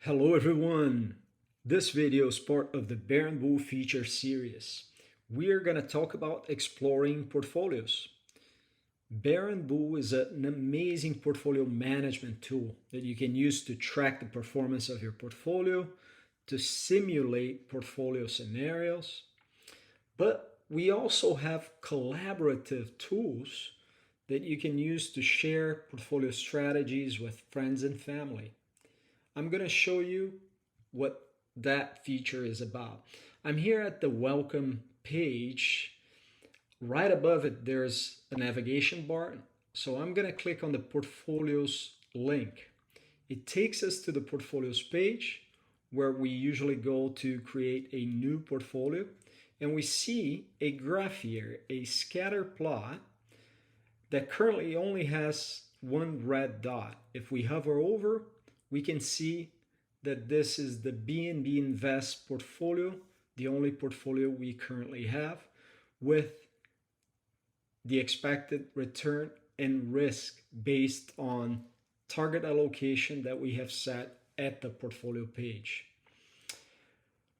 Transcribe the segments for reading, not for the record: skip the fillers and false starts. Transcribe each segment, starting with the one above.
Hello everyone! This video is part of the BearNBull feature series. We are going to talk about exploring portfolios. BearNBull is an amazing portfolio management tool that you can use to track the performance of your portfolio, to simulate portfolio scenarios, but we also have collaborative tools that you can use to share portfolio strategies with friends and family. I'm going to show you what that feature is about. I'm here at the welcome page. Right above it, there's a navigation bar. So I'm going to click on the portfolios link. It takes us to the portfolios page where we usually go to create a new portfolio. And we see a graph here, a scatter plot that currently only has one red dot. If we hover over, we can see that this is the BNB Invest portfolio, the only portfolio we currently have, with the expected return and risk based on target allocation that we have set at the portfolio page.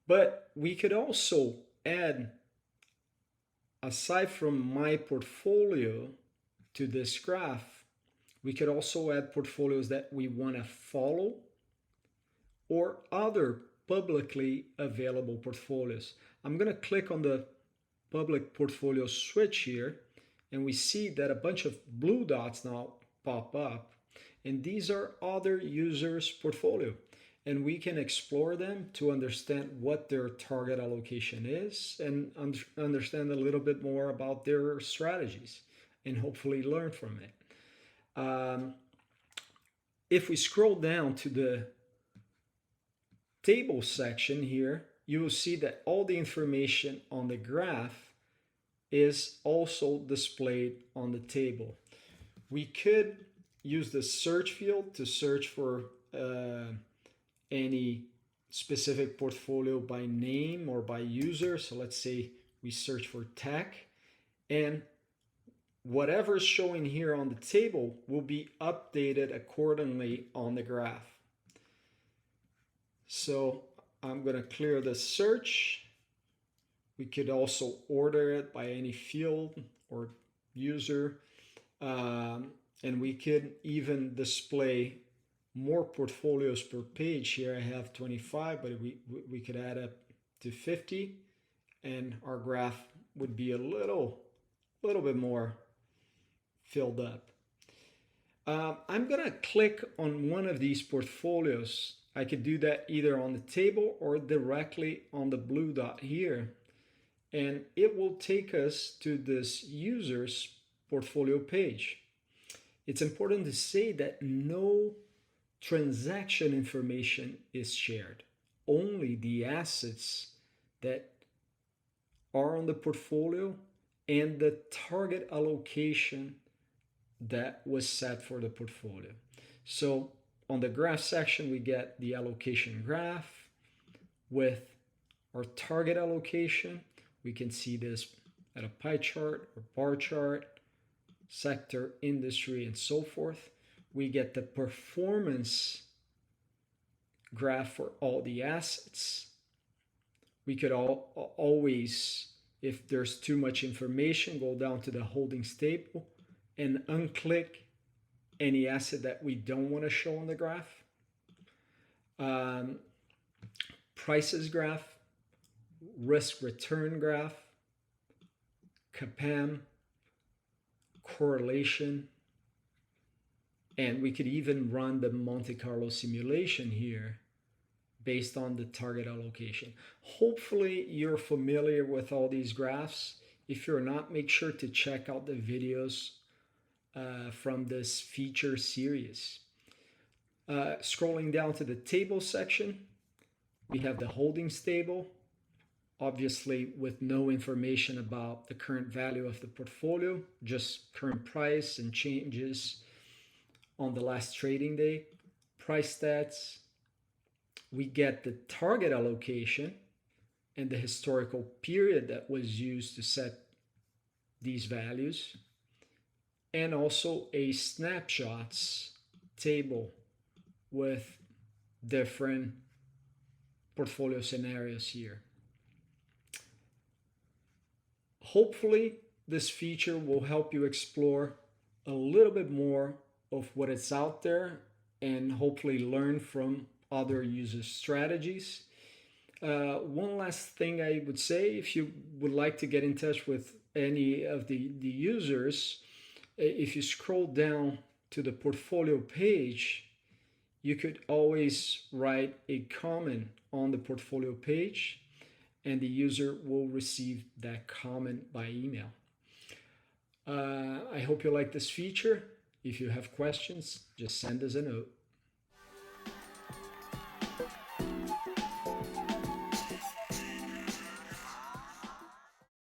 But we could also add, aside from my portfolio to this graph, we could also add portfolios that we want to follow or other publicly available portfolios. I'm going to click on the public portfolio switch here, and we see that a bunch of blue dots now pop up, and these are other users' portfolio. And we can explore them to understand what their target allocation is and understand a little bit more about their strategies and hopefully learn from it. If we scroll down to the table section here, you will see that all the information on the graph is also displayed on the table. We could use the search field to search for any specific portfolio by name or by user. So let's say we search for tech, and whatever is showing here on the table will be updated accordingly on the graph. So I'm going to clear the search. We could also order it by any field or user. And we could even display more portfolios per page. Here I have 25, but we could add up to 50, and our graph would be a little bit more filled up. I'm going to click on one of these portfolios. I could do that either on the table or directly on the blue dot here. And it will take us to this user's portfolio page. It's important to say that no transaction information is shared. Only the assets that are on the portfolio and the target allocation that was set for the portfolio. So on the graph section, we get the allocation graph with our target allocation. We can see this at a pie chart or bar chart, sector, industry, and so forth. We get the performance graph for all the assets. We could always, if there's too much information, go down to the holdings table and unclick any asset that we don't want to show on the graph. Prices graph, risk return graph, CAPM, correlation, and we could even run the Monte Carlo simulation here based on the target allocation. Hopefully you're familiar with all these graphs. If you're not, make sure to check out the videos from this feature series. Scrolling down to the table section, we have the holdings table, obviously with no information about the current value of the portfolio, just current price and changes on the last trading day. Price stats, we get the target allocation and the historical period that was used to set these values, and also a snapshots table with different portfolio scenarios here. Hopefully, this feature will help you explore a little bit more of what is out there and hopefully learn from other users' strategies. One last thing I would say, if you would like to get in touch with any of the users, if you scroll down to the portfolio page, you could always write a comment on the portfolio page and the user will receive that comment by email. I hope you like this feature. If you have questions, just send us a note.